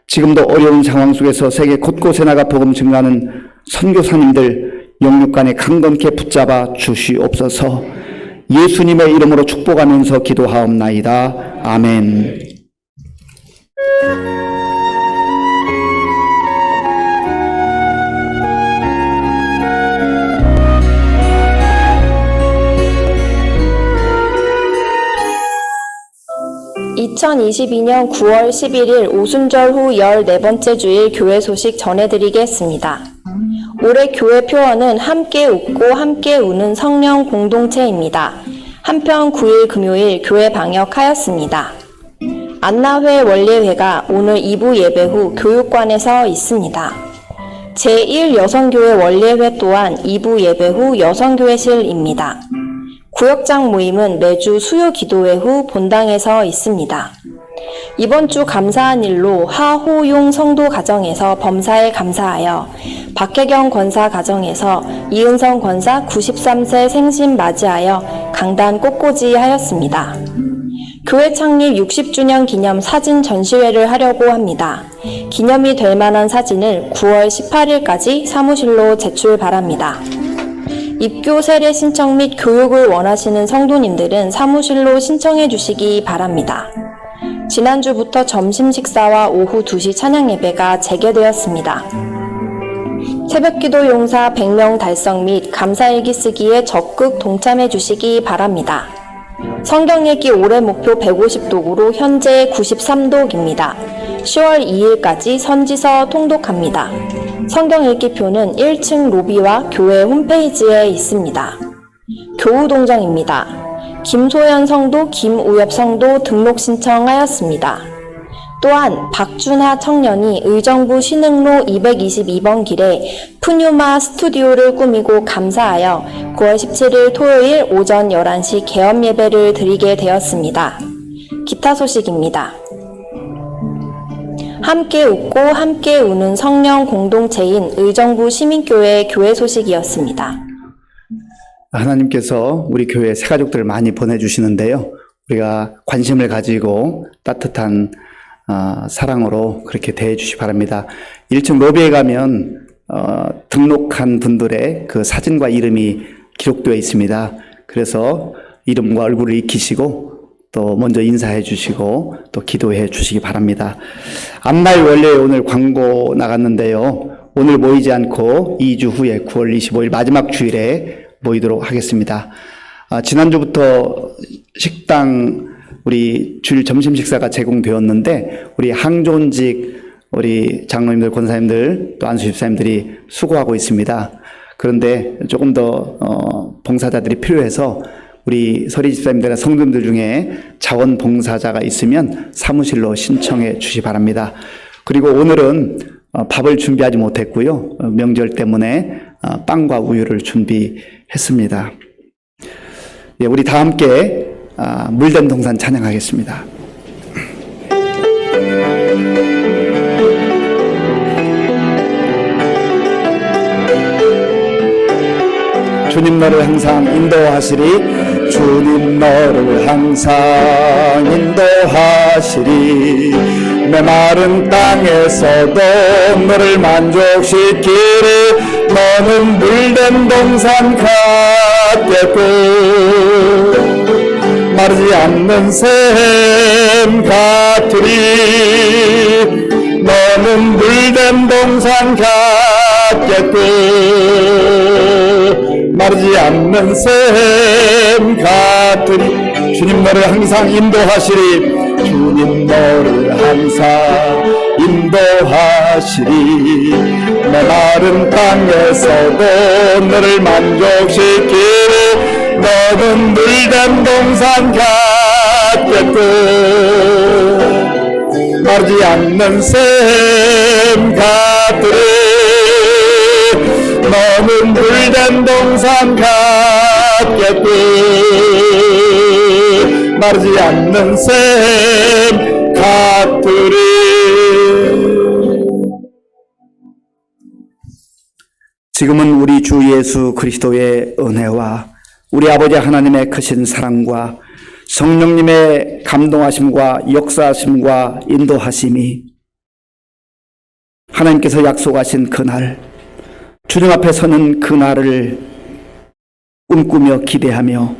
지금도 어려운 상황 속에서 세계 곳곳에 나가 복음 증거하는 선교사님들 영육간에 강건케 붙잡아 주시옵소서. 예수님의 이름으로 축복하면서 기도하옵나이다. 아멘. 2022년 9월 11일 오순절 후 14번째 주일 교회 소식 전해드리겠습니다. 올해 교회 표어는 함께 웃고 함께 우는 성령 공동체입니다. 한편 9일 금요일 교회 방역하였습니다. 안나회 원례회가 오늘 2부 예배 후 교육관에서 있습니다. 제1 여성교회 원례회 또한 2부 예배 후 여성교회실입니다. 구역장 모임은 매주 수요 기도회 후 본당에서 있습니다. 이번 주 감사한 일로 하호용 성도 가정에서 범사에 감사하여 박혜경 권사 가정에서 이은성 권사 93세 생신 맞이하여 강단 꽃꽂이 하였습니다. 교회 창립 60주년 기념 사진 전시회를 하려고 합니다. 기념이 될 만한 사진을 9월 18일까지 사무실로 제출 바랍니다. 입교 세례 신청 및 교육을 원하시는 성도님들은 사무실로 신청해 주시기 바랍니다. 지난주부터 점심 식사와 오후 2시 찬양 예배가 재개되었습니다. 새벽기도 용사 100명 달성 및 감사일기 쓰기에 적극 동참해 주시기 바랍니다. 성경 읽기 올해 목표 150독으로 현재 93독입니다. 10월 2일까지 선지서 통독합니다. 성경 읽기표는 1층 로비와 교회 홈페이지에 있습니다. 교우동정입니다. 김소연 성도, 김우엽 성도 등록 신청하였습니다. 또한 박준하 청년이 의정부 신흥로 222번 길에 푸뉴마 스튜디오를 꾸미고 감사하여 9월 17일 토요일 오전 11시 개업 예배를 드리게 되었습니다. 기타 소식입니다. 함께 웃고 함께 우는 성령 공동체인 의정부 시민교회 교회 소식이었습니다. 하나님께서 우리 교회 새가족들을 많이 보내주시는데요. 우리가 관심을 가지고 따뜻한 사랑으로 그렇게 대해주시 바랍니다. 1층 로비에 가면 등록한 분들의 그 사진과 이름이 기록되어 있습니다. 그래서 이름과 얼굴을 익히시고 또 먼저 인사해 주시고 또 기도해 주시기 바랍니다. 앞날 원래 오늘 광고 나갔는데요. 오늘 모이지 않고 2주 후에 9월 25일 마지막 주일에 모이도록 하겠습니다. 지난주부터 식당 우리 주일 점심 식사가 제공되었는데 우리 항존직 우리 장로님들, 권사님들 또 안수 집사님들이 수고하고 있습니다. 그런데 조금 더 봉사자들이 필요해서 우리 서리 집사님들과 성도님들 중에 자원봉사자가 있으면 사무실로 신청해 주시 바랍니다. 그리고 오늘은 밥을 준비하지 못했고요. 명절 때문에 빵과 우유를 준비했습니다. 예, 우리 다 함께 물된 동산 찬양하겠습니다. 주님 너를 항상 인도하시리. 주님 너를 항상 인도하시리. 메마른 땅에서도 너를 만족시키리. 너는 물된 동산 같겠고 마르지 않는 샘 같으리. 너는 물된 동산 같겠고 마르지 않는 샘 같으리. 주님 너를 항상 인도하시리. 주님 너를 항상 인도하시리. 메마른 땅에서도 너를 만족시키리. 너는 물된 동산 같겠고 마르지 않는 샘 같으리. 너는 물된 동산 같겠고 마르지 않는 샘 같으리. 지금은 우리 주 예수 그리스도의 은혜와 우리 아버지 하나님의 크신 사랑과 성령님의 감동하심과 역사하심과 인도하심이 하나님께서 약속하신 그날, 주님 앞에 서는 그날을 꿈꾸며 기대하며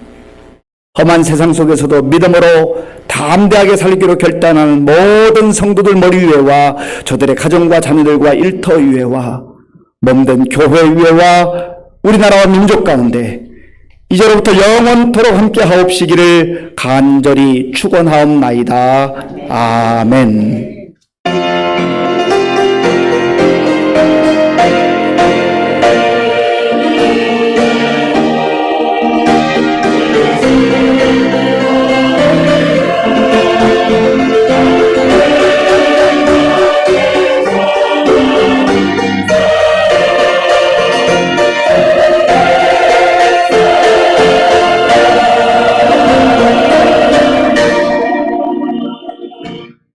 험한 세상 속에서도 믿음으로 담대하게 살기로 결단하는 모든 성도들 머리 위에와 저들의 가정과 자녀들과 일터 위에와 몸된 교회 위에와 우리나라와 민족 가운데 이제로부터 영원토록 함께 하옵시기를 간절히 축원하옵나이다. 아멘.